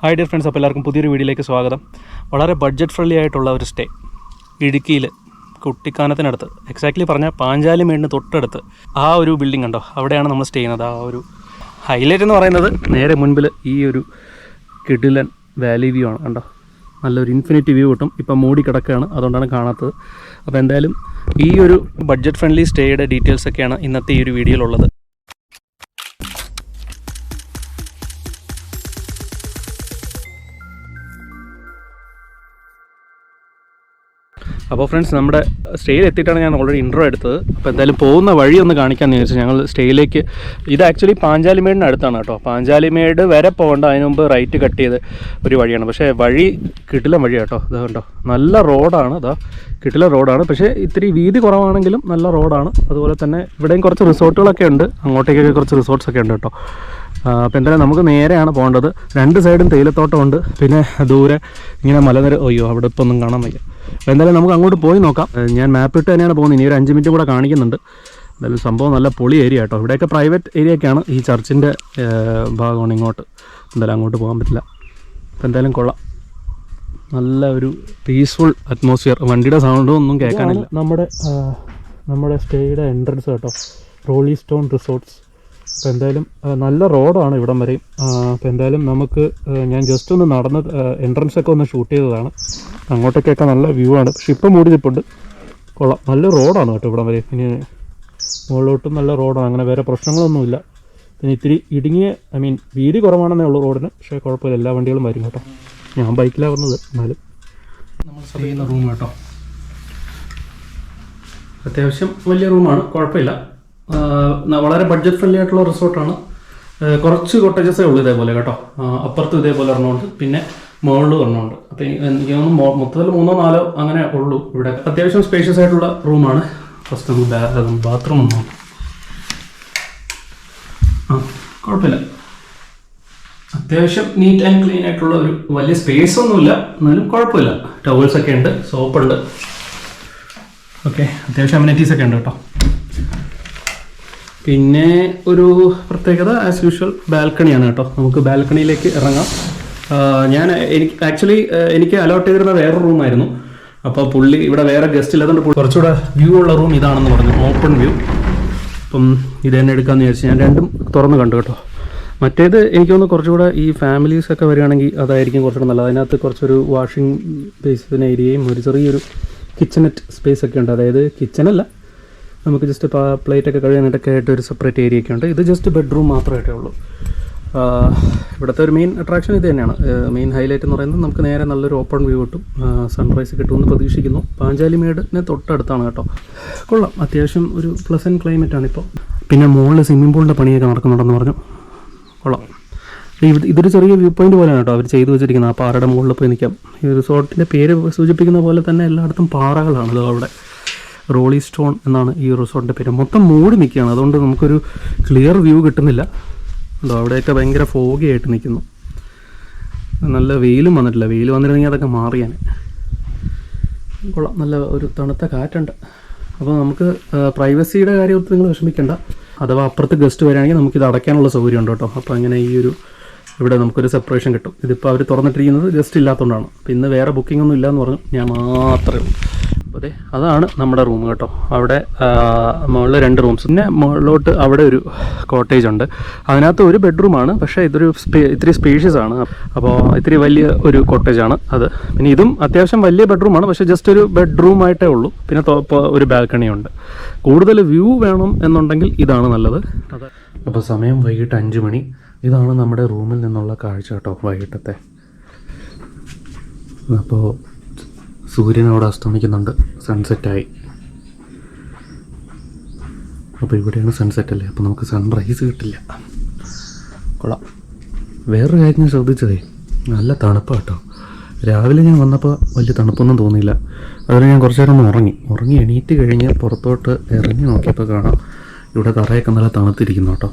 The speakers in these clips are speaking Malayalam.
ഹായ് ഡിയർ ഫ്രണ്ട്സ്, അപ്പോൾ എല്ലാവർക്കും പുതിയൊരു വീഡിയോയിലേക്ക് സ്വാഗതം. വളരെ ബഡ്ജറ്റ് ഫ്രണ്ട്ലി ആയിട്ടുള്ള ഒരു സ്റ്റേ ഇടുക്കിയിൽ കുട്ടിക്കാനത്തിനടുത്ത്, എക്സാക്ട്ലി പറഞ്ഞാൽ പാഞ്ചാലിമേടിന് തൊട്ടടുത്ത് ആ ഒരു ബിൽഡിംഗ് ഉണ്ടോ, അവിടെയാണ് നമ്മൾ സ്റ്റേ ചെയ്യുന്നത്. ആ ഒരു ഹൈലൈറ്റ് എന്ന് പറയുന്നത് നേരെ മുൻപിൽ ഈ ഒരു കിടിലൻ വാലി വ്യൂ ആണ്. കണ്ടോ, നല്ലൊരു ഇൻഫിനിറ്റി വ്യൂ കിട്ടും. ഇപ്പം മൂടി കിടക്കുകയാണ്, അതുകൊണ്ടാണ് കാണാത്തത്. അപ്പോൾ എന്തായാലും ഈ ഒരു ബഡ്ജറ്റ് ഫ്രണ്ട്ലി സ്റ്റേയുടെ ഡീറ്റെയിൽസൊക്കെയാണ് ഇന്നത്തെ ഈ ഒരു വീഡിയോയിലുള്ളത്. അപ്പോൾ ഫ്രണ്ട്സ്, നമ്മുടെ സ്റ്റേയിൽ എത്തിയിട്ടാണ് ഞാൻ ഓൾറെഡി ഇൻട്രോ എടുത്തത്. അപ്പോൾ എന്തായാലും പോകുന്ന വഴി ഒന്ന് കാണിക്കാമെന്ന് വിചാരിച്ചു. ഞങ്ങൾ സ്റ്റേയിലേക്ക്, ഇത് ആക്ച്വലി പാഞ്ചാലിമേടിന് അടുത്താണ് കേട്ടോ. പാഞ്ചാലിമേട് വരെ പോകേണ്ട, അതിന് മുമ്പ് റൈറ്റ് കട്ട് ചെയ്ത് ഒരു വഴിയാണ്. പക്ഷേ വഴി കിടിലൻ വഴിയാണ് കേട്ടോ. ഇത് കണ്ടോ, നല്ല റോഡാണ്. ഇതാ കിടിലൻ റോഡാണ്, പക്ഷേ ഇത്തിരി വീതി കുറവാണെങ്കിലും നല്ല റോഡാണ്. അതുപോലെ തന്നെ ഇവിടെയും കുറച്ച് റിസോർട്ടുകളൊക്കെ ഉണ്ട്, അങ്ങോട്ടേക്കൊക്കെ കുറച്ച് റിസോർട്ട്സൊക്കെ ഉണ്ട് കേട്ടോ. അപ്പോൾ എന്തായാലും നമുക്ക് നേരെയാണ് പോകേണ്ടത്. രണ്ട് സൈഡും തേയിലത്തോട്ടമുണ്ട്, പിന്നെ ദൂരെ ഇങ്ങനെ മലനിര. അയ്യോ, അവിടെ ഇപ്പോൾ ഒന്നും കാണാൻ വയ്യ. അപ്പോൾ എന്തായാലും നമുക്ക് അങ്ങോട്ട് പോയി നോക്കാം. ഞാൻ മാപ്പ് ഇട്ട് തന്നെയാണ് പോകുന്നത്. ഇനി ഒരു 5 മിനിറ്റ് കൂടെ കാണിക്കുന്നുണ്ട്. എന്തായാലും സംഭവം നല്ല പൊളി ഏരിയ കേട്ടോ. ഇവിടെയൊക്കെ പ്രൈവറ്റ് ഏരിയയൊക്കെയാണ്. ഈ ചർച്ചിൻ്റെ ഭാഗമാണ് ഇങ്ങോട്ട്. എന്തായാലും അങ്ങോട്ട് പോകാൻ പറ്റില്ല. അപ്പോൾ എന്തായാലും കൊള്ളാം, നല്ല ഒരു പീസ്ഫുൾ അറ്റ്മോസ്ഫിയർ. വണ്ടിയുടെ സൗണ്ടും ഒന്നും കേൾക്കാനില്ല. നമ്മുടെ സ്റ്റേയുടെ എൻട്രൻസ് കേട്ടോ, റോളി സ്റ്റോൺ റിസോർട്ട്സ്. അപ്പോൾ എന്തായാലും നല്ല റോഡാണ് ഇവിടം വരെയും. അപ്പോൾ എന്തായാലും നമുക്ക്, ഞാൻ ജസ്റ്റ് ഒന്ന് നടന്ന് എൻട്രൻസൊക്കെ ഒന്ന് ഷൂട്ട് ചെയ്തതാണ്. അങ്ങോട്ടേക്കൊക്കെ നല്ല വ്യൂ ആണ്. പക്ഷെ ഇപ്പം മൂടി നിൽപ്പുണ്ട്. കൊള്ളാം, നല്ല റോഡാണ് കേട്ടോ ഇവിടം വരെ. ഇനി മുകളിലോട്ടും നല്ല റോഡാണ്, അങ്ങനെ വേറെ പ്രശ്നങ്ങളൊന്നുമില്ല. പിന്നെ ഇത്തിരി ഇടുങ്ങിയ, വീതി കുറവാണെന്നേ ഉള്ളൂ റോഡിന്. പക്ഷേ കുഴപ്പമില്ല, എല്ലാ വണ്ടികളും വരും കേട്ടോ. ഞാൻ ബൈക്കിലാണ് വന്നത്. എന്നാലും നമ്മൾ സ്റ്റേ ചെയ്യുന്ന റൂം കേട്ടോ, അത്യാവശ്യം വലിയ റൂമാണ്, കുഴപ്പമില്ല. വളരെ ബഡ്ജറ്റ് ഫ്രണ്ട്ലി ആയിട്ടുള്ള റിസോർട്ടാണ്. കുറച്ച് കോട്ടേജസേ ഉള്ളൂ ഇതേപോലെ കേട്ടോ. അപ്പുറത്തും ഇതേപോലെ ഒരെണ്ണമുണ്ട്, പിന്നെ മുകളിലും ഒരെണ്ണമുണ്ട്. അപ്പോൾ എനിക്ക് തോന്നുന്നു മൊത്തത്തിൽ 3-4 അങ്ങനെ ഉള്ളൂ ഇവിടെ. അത്യാവശ്യം സ്പേഷ്യസ് ആയിട്ടുള്ള റൂമാണ്. ഫസ്റ്റ് നമുക്ക് ബാത്റൂം ഒന്നും കുഴപ്പമില്ല, അത്യാവശ്യം നീറ്റ് ആൻഡ് ക്ലീൻ ആയിട്ടുള്ള ഒരു വലിയ സ്പേസ് ഒന്നുമില്ല, എന്നാലും കുഴപ്പമില്ല. ടവൽസൊക്കെ ഉണ്ട്, സോപ്പുണ്ട്. ഓക്കെ, അത്യാവശ്യം അമ്യൂണിറ്റീസ് ഒക്കെ ഉണ്ട് കേട്ടോ. പിന്നെ ഒരു പ്രത്യേകത ആസ് യൂഷ്വൽ ബാൽക്കണിയാണ് കേട്ടോ. നമുക്ക് ബാൽക്കണിയിലേക്ക് ഇറങ്ങാം. എനിക്ക് അലോട്ട് ചെയ്തിരുന്ന വേറൊരു റൂമായിരുന്നു. അപ്പോൾ പുള്ളി ഇവിടെ വേറെ ഗസ്റ്റ് ഇല്ലാത്തതുകൊണ്ട് കുറച്ചുകൂടെ വ്യൂ ഉള്ള റൂം ഇതാണെന്ന് പറഞ്ഞു, ഓപ്പൺ വ്യൂ. അപ്പം ഇത് തന്നെ എടുക്കാമെന്ന് വിചാരിച്ചു. ഞാൻ രണ്ടും തുറന്ന് കണ്ടു കേട്ടോ. മറ്റേത് എനിക്ക് തോന്നുന്നു കുറച്ചുകൂടെ ഈ ഫാമിലീസൊക്കെ വരികയാണെങ്കിൽ അതായിരിക്കും കുറച്ചുകൂടെ നല്ലത്. അതിനകത്ത് കുറച്ചൊരു വാഷിംഗ് ബേസിന് ഏരിയയും ഒരു ചെറിയൊരു കിച്ചണറ്റ് സ്പേസ് ഒക്കെ ഉണ്ട്. അതായത് കിച്ചണല്ല, നമുക്ക് ജസ്റ്റ് പ്ലേറ്റൊക്കെ കഴുകാനായിട്ടൊക്കെ ആയിട്ട് ഒരു സെപ്പറേറ്റ് ഏരിയ ഒക്കെ ഉണ്ട്. ഇത് ജസ്റ്റ് ബെഡ്റൂം മാത്രമായിട്ടേ ഉള്ളൂ. ഇവിടുത്തെ ഒരു മെയിൻ അട്രാക്ഷൻ ഇത് തന്നെയാണ്. മെയിൻ ഹൈലൈറ്റ് എന്ന് പറയുന്നത് നമുക്ക് നേരെ നല്ലൊരു ഓപ്പൺ വ്യൂ കിട്ടും, സൺറൈസ് കിട്ടുമെന്ന് പ്രതീക്ഷിക്കുന്നു. പാഞ്ചാലിമേടിന് തൊട്ടടുത്താണ് കേട്ടോ. കൊള്ളാം, അത്യാവശ്യം ഒരു പ്ലസൻറ്റ് ക്ലൈമറ്റാണ് ഇപ്പോൾ. പിന്നെ മുകളിൽ സ്വിമ്മിംഗ് പൂളിൻ്റെ പണിയൊക്കെ നടക്കുന്നുണ്ടെന്ന് പറഞ്ഞു. കൊള്ളാം. ഇതൊരു ചെറിയ വ്യൂ പോയിന്റ് പോലെയാണ് കേട്ടോ അവർ ചെയ്തു വെച്ചിരിക്കുന്നത്. ആ പാറയുടെ മുകളിൽ പോയി നിൽക്കാം. ഈ റിസോർട്ടിൻ്റെ പേര് സൂചിപ്പിക്കുന്ന പോലെ തന്നെ എല്ലായിടത്തും പാറകളാണല്ലോ. അവിടെ റോളി സ്റ്റോൺ എന്നാണ് ഈ റിസോർട്ടിൻ്റെ പേര്. മൊത്തം മൂടി നിൽക്കുകയാണ്, അതുകൊണ്ട് നമുക്കൊരു ക്ലിയർ വ്യൂ കിട്ടുന്നില്ല. ഉണ്ടോ, അവിടെയൊക്കെ ഭയങ്കര ഫോഗി ആയിട്ട് നിൽക്കുന്നു. നല്ല വെയിലും വന്നിട്ടില്ല. വെയിൽ വന്നിരുന്നെങ്കിൽ അതൊക്കെ മാറിയാൻ. കൊള്ളാം, നല്ല ഒരു തണുത്ത കാറ്റുണ്ട്. അപ്പോൾ നമുക്ക് പ്രൈവസിയുടെ കാര്യത്തിൽ നിങ്ങൾ വിഷമിക്കേണ്ട. അഥവാ അപ്പുറത്ത് ഗസ്റ്റ് വരികയാണെങ്കിൽ നമുക്കിത് അടയ്ക്കാനുള്ള സൗകര്യം ഉണ്ട് കേട്ടോ. അപ്പോൾ അങ്ങനെ ഇവിടെ നമുക്കൊരു സെപ്പറേഷൻ കിട്ടും. ഇതിപ്പോൾ അവർ തുറന്നിട്ടിരിക്കുന്നത് ഗസ്റ്റ് ഇല്ലാത്തതുകൊണ്ടാണ്. അപ്പോൾ ഇന്ന് വേറെ ബുക്കിംഗ് ഒന്നും ഇല്ലയെന്ന് പറഞ്ഞു, ഞാൻ മാത്രമേ ഉള്ളൂ. അപ്പോൾ അതാണ് നമ്മുടെ റൂം കേട്ടോ. അവിടെ മുകളിൽ 2 റൂംസ്, പിന്നെ മുകളിലോട്ട് അവിടെ ഒരു കോട്ടേജ് ഉണ്ട്. അതിനകത്ത് ഒരു ബെഡ്റൂമാണ്, പക്ഷേ ഇത്തിരി സ്പേഷ്യസ് ആണ്. അപ്പോൾ ഇത്തിരി വലിയ ഒരു കോട്ടേജാണ് അത്. പിന്നെ ഇതും അത്യാവശ്യം വലിയ ബെഡ്റൂമാണ്, പക്ഷേ ജസ്റ്റ് ഒരു ബെഡ്റൂമായിട്ടേ ഉള്ളൂ. പിന്നെ ഒരു ബാൽക്കണിയുണ്ട്. കൂടുതൽ വ്യൂ വേണം എന്നുണ്ടെങ്കിൽ ഇതാണ് നല്ലത്. അപ്പോൾ സമയം വൈകിട്ട് 5 മണി. ഇതാണ് നമ്മുടെ റൂമിൽ നിന്നുള്ള കാഴ്ച കേട്ടോ, വൈകിട്ടത്തെ. അപ്പോൾ സൂര്യൻ അവിടെ അസ്തമിക്കുന്നുണ്ട്, സൺസെറ്റായി. അപ്പോൾ ഇവിടെയാണ് സൺസെറ്റ് അല്ലേ, അപ്പോൾ നമുക്ക് സൺറൈസ് കിട്ടില്ല. കൊള്ളാം. വേറൊരു കാര്യം ഞാൻ ശ്രദ്ധിച്ചതേ, നല്ല തണുപ്പാണ് കേട്ടോ. രാവിലെ ഞാൻ വന്നപ്പോൾ വലിയ തണുപ്പൊന്നും തോന്നിയില്ല. അതുപോലെ ഞാൻ കുറച്ച് നേരം ഉറങ്ങി എണീറ്റ് കഴിഞ്ഞ് പുറത്തോട്ട് ഇറങ്ങി നോക്കിയപ്പോൾ കാണാം ഇവിടെ തറയൊക്കെ നല്ല തണുത്തിരിക്കുന്നു കേട്ടോ.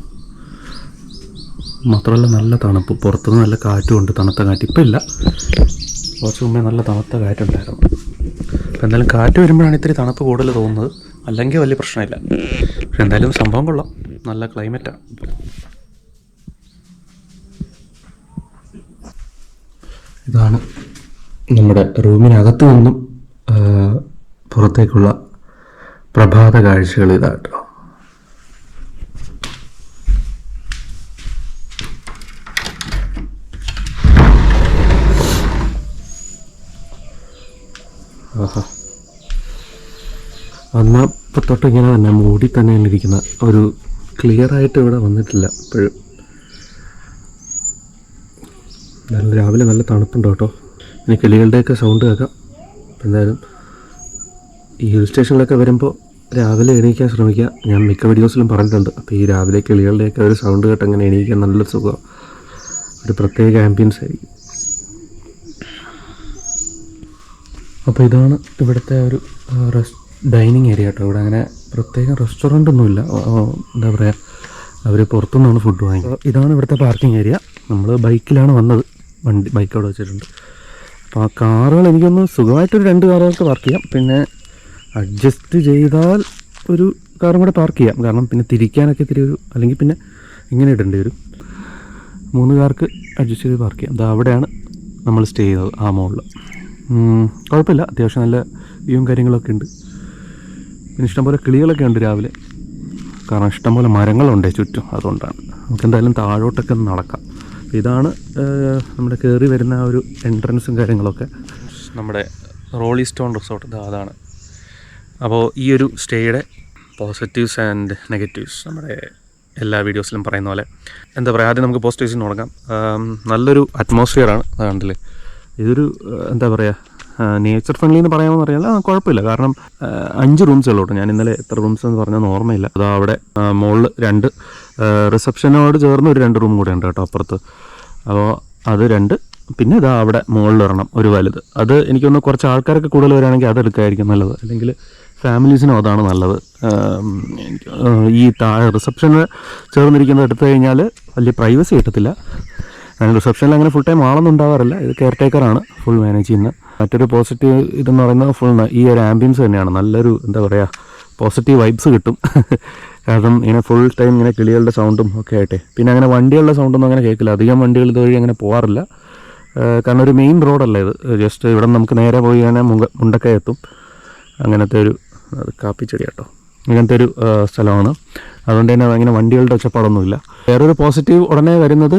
മാത്രമല്ല നല്ല തണുപ്പ്, പുറത്തുനിന്ന് നല്ല കാറ്റും ഉണ്ട്, തണുത്ത കാറ്റ്. ഇപ്പം ഇല്ല, കുറച്ച് മുമ്പേ നല്ല തണുത്ത കാറ്റുണ്ടായിരുന്നു. അപ്പോൾ എന്തായാലും കാറ്റ് വരുമ്പോഴാണ് ഇത്തിരി തണുപ്പ് കൂടുതൽ തോന്നുന്നത്, അല്ലെങ്കിൽ വലിയ പ്രശ്നമില്ല. പക്ഷെ എന്തായാലും സംഭവം കൊള്ളാം, നല്ല ക്ലൈമറ്റാണ്. ഇതാണ് നമ്മുടെ റൂമിനകത്ത് നിന്നും പുറത്തേക്കുള്ള പ്രഭാത കാഴ്ചകൾ. ഇതാട്ടോ. ആഹാ, വന്നപ്പോൾ തൊട്ട് ഇങ്ങനെ തന്നെ മൂടി തന്നെ ഇരിക്കുന്ന ഒരു ക്ലിയറായിട്ട് ഇവിടെ വന്നിട്ടില്ല ഇപ്പോഴും. രാവിലെ നല്ല തണുപ്പുണ്ട് കേട്ടോ. ഇനി കിളികളുടെയൊക്കെ സൗണ്ട് കേൾക്കാം. എന്തായാലും ഈ ഹിൽ സ്റ്റേഷനിലൊക്കെ വരുമ്പോൾ രാവിലെ എണീക്കാൻ ശ്രമിക്കുക. ഞാൻ മിക്ക വീഡിയോസിലും പറഞ്ഞിട്ടുണ്ട്. അപ്പോൾ ഈ രാവിലെ കിളികളുടെയൊക്കെ ഒരു സൗണ്ട് കേട്ട് അങ്ങനെ എണീക്കാൻ നല്ല സുഖം, ഒരു പ്രത്യേക ആംബിയൻസ് ആയിരിക്കും. അപ്പോൾ ഇതാണ് ഇവിടുത്തെ ഒരു ഡൈനിങ് ഏരിയ കേട്ടോ. ഇവിടെ അങ്ങനെ പ്രത്യേകം റെസ്റ്റോറൻ്റ് ഒന്നുമില്ല. എന്താ പറയുക, അവർ പുറത്തുനിന്നാണ് ഫുഡ് വാങ്ങിക്കുക. ഇതാണ് ഇവിടുത്തെ പാർക്കിംഗ് ഏരിയ. നമ്മൾ ബൈക്കിലാണ് വന്നത്, ബൈക്ക് അവിടെ വെച്ചിട്ടുണ്ട്. അപ്പോൾ ആ കാറുകൾ എനിക്കൊന്ന് സുഖമായിട്ടൊരു 2 കാറുകൾക്ക് പാർക്ക് ചെയ്യാം. പിന്നെ അഡ്ജസ്റ്റ് ചെയ്താൽ ഒരു കാറും കൂടെ പാർക്ക് ചെയ്യാം. കാരണം പിന്നെ തിരിക്കാനൊക്കെ ഇത്തിരി ഒരു, അല്ലെങ്കിൽ പിന്നെ ഇങ്ങനെ ഇടേണ്ടി വരും. 3 കാർക്ക് അഡ്ജസ്റ്റ് ചെയ്ത് പാർക്ക് ചെയ്യാം. അത് അവിടെയാണ് നമ്മൾ സ്റ്റേ ചെയ്തത്, ആ മുകളിൽ. കുഴപ്പമില്ല, അത്യാവശ്യം നല്ല വ്യൂവും കാര്യങ്ങളൊക്കെ ഉണ്ട്. പിന്നെ ഇഷ്ടംപോലെ കിളികളൊക്കെ ഉണ്ട് രാവിലെ, കാരണം ഇഷ്ടംപോലെ മരങ്ങളുണ്ട് ചുറ്റും. അതുകൊണ്ടാണ് നമുക്ക് എന്തായാലും താഴോട്ടൊക്കെ നടക്കാം. ഇതാണ് നമ്മുടെ കയറി വരുന്ന ആ ഒരു എൻട്രൻസും കാര്യങ്ങളൊക്കെ. നമ്മുടെ റോളി സ്റ്റോൺ റിസോർട്ട് അതാണ്. അപ്പോൾ ഈ ഒരു സ്റ്റേയുടെ പോസിറ്റീവ്സ് ആൻഡ് നെഗറ്റീവ്സ് നമ്മുടെ എല്ലാ വീഡിയോസിലും പറയുന്ന പോലെ, എന്താ പറയുക, ആദ്യം നമുക്ക് പോസിറ്റീവ്സിന് തുടങ്ങാം. നല്ലൊരു അറ്റ്മോസ്ഫിയറാണ്. അതുകൊണ്ടല്ലേ ഇതൊരു എന്താ പറയുക, നേച്ചർ ഫ്രണ്ട്ലി എന്ന് പറയാമെന്ന് അറിയാമല്ലോ. കുഴപ്പമില്ല, കാരണം 5 റൂംസുള്ളൂ കേട്ടോ. ഞാൻ ഇന്നലെ എത്ര റൂംസ് എന്ന് പറഞ്ഞാൽ ഓർമ്മയില്ല. അത് അവിടെ മുകളിൽ 2 റിസപ്ഷനോട് ചേർന്ന് ഒരു 2 റൂം കൂടെ ഉണ്ട് കേട്ടോ അപ്പുറത്ത്. അപ്പോൾ അത് 2, പിന്നെ ഇതാ അവിടെ മുകളിൽ ഒരെണ്ണം, ഒരു വലുത്. അത് എനിക്കൊന്ന് കുറച്ച് ആൾക്കാരൊക്കെ കൂടുതൽ വരികയാണെങ്കിൽ അതെടുക്കായിരിക്കും നല്ലത്. അല്ലെങ്കിൽ ഫാമിലീസിനും അതാണ് നല്ലത്. ഈ താഴെ റിസപ്ഷന് ചേർന്നിരിക്കുന്നത് എടുത്തു കഴിഞ്ഞാൽ വലിയ പ്രൈവസി കിട്ടത്തില്ല. റിസപ്ഷനിൽ അങ്ങനെ ഫുൾ ടൈം ആളൊന്നും ഉണ്ടാവാറില്ല. ഇത് കെയർ ടേക്കറാണ് ഫുൾ മാനേജ് ചെയ്യുന്നത്. മറ്റൊരു പോസിറ്റീവ് ഇതെന്ന് പറയുന്നത് ഫുൾ ഈ ഒരു ആംബിയൻസ് തന്നെയാണ്. നല്ലൊരു എന്താ പറയുക, പോസിറ്റീവ് വൈബ്സ് കിട്ടും. കാരണം ഇങ്ങനെ ഫുൾ ടൈം ഇങ്ങനെ കിളികളുടെ സൗണ്ടും ഒക്കെ ആയിട്ടെ. പിന്നെ അങ്ങനെ വണ്ടികളുടെ സൗണ്ടൊന്നും അങ്ങനെ കേൾക്കില്ല. അധികം വണ്ടികൾ ഇതുവഴി അങ്ങനെ പോകാറില്ല. കാരണം ഒരു മെയിൻ റോഡല്ല ഇത്. ജസ്റ്റ് ഇവിടെ നമുക്ക് നേരെ പോയി കഴിഞ്ഞാൽ മുണ്ടക്കൈ എത്തും. അങ്ങനത്തെ ഒരു കാപ്പിച്ചെടി കേട്ടോ, ഇങ്ങനത്തെ ഒരു സ്ഥലമാണ്. അതുകൊണ്ട് തന്നെ അങ്ങനെ വണ്ടികളുടെ ഒച്ചപ്പാടൊന്നുമില്ല. വേറൊരു പോസിറ്റീവ് ഉടനെ വരുന്നത്,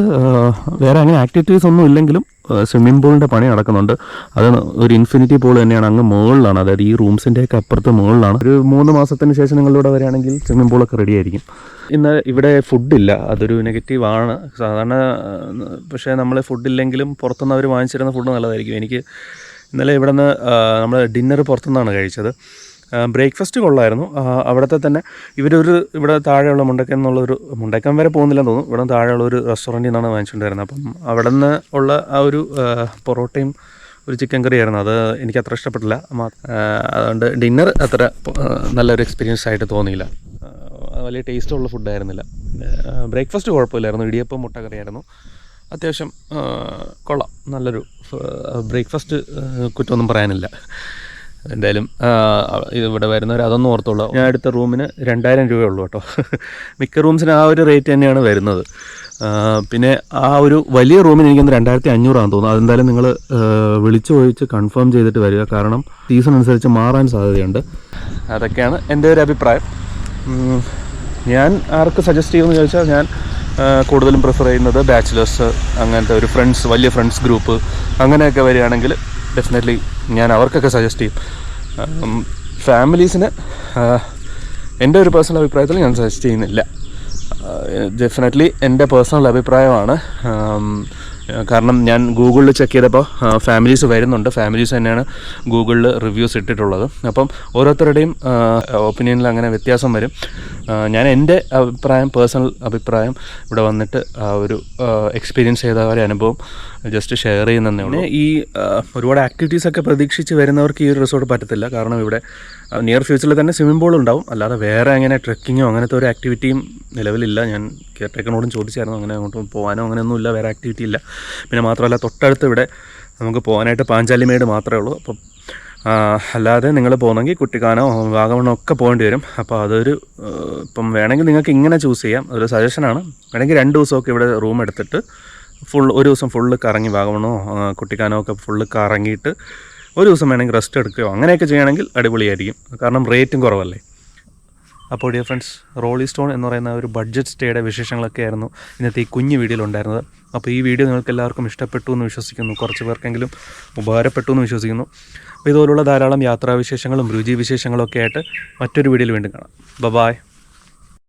വേറെ അങ്ങനെ ആക്ടിവിറ്റീസ് ഒന്നും ഇല്ലെങ്കിലും സ്വിമ്മിംഗ് പൂളിൻ്റെ പണി നടക്കുന്നുണ്ട്. അത് ഒരു ഇൻഫിനിറ്റി പൂൾ തന്നെയാണ്, അങ്ങ് മുകളിലാണ്. അതായത് ഈ റൂംസിൻ്റെയൊക്കെ അപ്പുറത്ത് മുകളിലാണ്. ഒരു 3 മാസത്തിന് ശേഷം നിങ്ങളിവിടെ വരികയാണെങ്കിൽ സ്വിമ്മിംഗ് പൂളൊക്കെ റെഡി ആയിരിക്കും. ഇന്ന് ഇവിടെ ഫുഡില്ല, അതൊരു നെഗറ്റീവാണ് സാധാരണ. പക്ഷേ നമ്മൾ ഫുഡില്ലെങ്കിലും പുറത്തുനിന്ന് അവർ വാങ്ങിച്ചിരുന്ന ഫുഡ് നല്ലതായിരിക്കും. എനിക്ക് ഇന്നലെ ഇവിടെ നിന്ന് നമ്മൾ ഡിന്നർ പുറത്തുനിന്നാണ് കഴിച്ചത്. ബ്രേക്ക്ഫാസ്റ്റ് കൊള്ളായിരുന്നു. അവിടുത്തെ തന്നെ ഇവിടെ താഴെയുള്ള മുണ്ടക്കൻ വരെ പോകുന്നില്ലെന്ന് തോന്നുന്നു. ഇവിടെ താഴെയുള്ള ഒരു റെസ്റ്റോറൻറ്റിൽ നിന്നാണ് വാങ്ങിച്ചുകൊണ്ടിരുന്നത്. അപ്പം അവിടെ നിന്ന് ഉള്ള ആ ഒരു പൊറോട്ടയും ഒരു ചിക്കൻ കറിയായിരുന്നു. അത് എനിക്ക് അത്ര ഇഷ്ടപ്പെട്ടില്ല. അതുകൊണ്ട് ഡിന്നർ അത്ര നല്ലൊരു എക്സ്പീരിയൻസ് ആയിട്ട് തോന്നിയില്ല. വലിയ ടേസ്റ്റുള്ള ഫുഡായിരുന്നില്ല. ബ്രേക്ക്ഫാസ്റ്റ് കുഴപ്പമില്ലായിരുന്നു. ഇടിയപ്പം മുട്ടക്കറിയായിരുന്നു. അത്യാവശ്യം കൊള്ളാം. നല്ലൊരു ബ്രേക്ക്ഫാസ്റ്റ്, കുറ്റമൊന്നും പറയാനില്ല. എന്തായാലും ഇവിടെ വരുന്നവർ അതൊന്നും ഓർത്തുള്ളൂ. ഞാൻ എടുത്ത റൂമിന് 2000 രൂപയുള്ളൂ കേട്ടോ. മിക്ക റൂംസിന് ആ ഒരു റേറ്റ് തന്നെയാണ് വരുന്നത്. പിന്നെ ആ ഒരു വലിയ റൂമിന് എനിക്കൊന്ന് 2500 ആണെന്ന് തോന്നുന്നു. അതെന്തായാലും നിങ്ങൾ വിളിച്ചു ചോദിച്ച് കൺഫേം ചെയ്തിട്ട് വരിക. കാരണം സീസൺ അനുസരിച്ച് മാറാൻ സാധ്യതയുണ്ട്. അതൊക്കെയാണ് എൻ്റെ ഒരു അഭിപ്രായം. ഞാൻ ആർക്ക് സജസ്റ്റ് ചെയ്യുമെന്ന് ചോദിച്ചാൽ, ഞാൻ കൂടുതലും പ്രിഫർ ചെയ്യുന്നത് ബാച്ചിലേഴ്സ്, അങ്ങനത്തെ ഒരു വലിയ ഫ്രണ്ട്സ് ഗ്രൂപ്പ് അങ്ങനെയൊക്കെ വരികയാണെങ്കിൽ ഡെഫിനറ്റ്ലി ഞാൻ അവർക്കൊക്കെ സജസ്റ്റ് ചെയ്യും. ഫാമിലീസിന് എൻ്റെ ഒരു പേഴ്സണൽ അഭിപ്രായത്തിൽ ഞാൻ സജസ്റ്റ് ചെയ്യുന്നില്ല. ഡെഫിനറ്റ്ലി എൻ്റെ പേഴ്സണൽ അഭിപ്രായമാണ്. കാരണം ഞാൻ ഗൂഗിളിൽ ചെക്ക് ചെയ്തപ്പോൾ ഫാമിലീസ് വരുന്നുണ്ട്. ഫാമിലീസ് തന്നെയാണ് ഗൂഗിളിൽ റിവ്യൂസ് ഇട്ടിട്ടുള്ളത്. അപ്പം ഓരോരുത്തരുടെയും ഒപ്പീനിയനിൽ അങ്ങനെ വ്യത്യാസം വരും. ഞാൻ എൻ്റെ പേഴ്സണൽ അഭിപ്രായം ഇവിടെ വന്നിട്ട് ഒരു എക്സ്പീരിയൻസ് ചെയ്ത ഒരു അനുഭവം ജസ്റ്റ് ഷെയർ ചെയ്യുന്നതേ ഉള്ളൂ. ഈ ഒരുപാട് ആക്ടിവിറ്റീസൊക്കെ പ്രതീക്ഷിച്ച് വരുന്നവർക്ക് ഈ ഒരു റിസോർട്ട് പറ്റത്തില്ല. കാരണം ഇവിടെ നിയർ ഫ്യൂച്ചറിൽ തന്നെ സ്വിമ്മിംഗ് പൂൾ ഉണ്ടാവും. അല്ലാതെ വേറെ അങ്ങനെ ട്രെക്കിങ്ങോ അങ്ങനത്തെ ഒരു ആക്ടിവിറ്റിയും നിലവിലില്ല. ഞാൻ കെയർ ടേക്കറിനോടും ചോദിച്ചായിരുന്നു. അങ്ങനെ അങ്ങോട്ട് പോകാനോ അങ്ങനെയൊന്നുമില്ല, വേറെ ആക്ടിവിറ്റി ഇല്ല. പിന്നെ മാത്രമല്ല തൊട്ടടുത്ത് ഇവിടെ നമുക്ക് പോകാനായിട്ട് പാഞ്ചാലിമേട് മാത്രമേ ഉള്ളൂ. അപ്പം അല്ലാതെ നിങ്ങൾ പോകുന്നെങ്കിൽ കുട്ടിക്കാനോ വാഗമണ്ണോ ഒക്കെ പോകേണ്ടി വരും. അപ്പോൾ അതൊരു ഇപ്പം വേണമെങ്കിൽ നിങ്ങൾക്ക് ഇങ്ങനെ ചൂസ് ചെയ്യാം. അതൊരു സജഷനാണ്. വേണമെങ്കിൽ 2 ദിവസമൊക്കെ ഇവിടെ റൂം എടുത്തിട്ട് ഒരു ദിവസം ഫുള്ള് കറങ്ങി വാഗമണ്ണോ കുട്ടിക്കാനോ ഒക്കെ ഫുള്ള് കറങ്ങിയിട്ട് ഒരു ദിവസം വേണമെങ്കിൽ റെസ്റ്റ് എടുക്കുകയോ അങ്ങനെയൊക്കെ ചെയ്യുകയാണെങ്കിൽ അടിപൊളിയായിരിക്കും. കാരണം റേറ്റും കുറവല്ലേ. അപ്പോൾ ഡിയർ ഫ്രണ്ട്സ്, റോളി സ്റ്റോൺ എന്ന് പറയുന്ന ഒരു ബഡ്ജറ്റ് സ്റ്റേയുടെ വിശേഷങ്ങളൊക്കെ ആയിരുന്നു ഇന്നത്തെ ഈ കുഞ്ഞു വീഡിയോയിലുണ്ടായിരുന്നത്. അപ്പോൾ ഈ വീഡിയോ നിങ്ങൾക്ക് എല്ലാവർക്കും ഇഷ്ടപ്പെട്ടു എന്ന് വിശ്വസിക്കുന്നു, കുറച്ച് പേർക്കെങ്കിലും ഉപകാരപ്പെട്ടു എന്ന് വിശ്വസിക്കുന്നു. അപ്പോൾ ഇതുപോലുള്ള ധാരാളം യാത്രാവിശേഷങ്ങളും രുചി വിശേഷങ്ങളും ഒക്കെ ആയിട്ട് മറ്റൊരു വീഡിയോയിൽ വീണ്ടും കാണാം. ബൈ.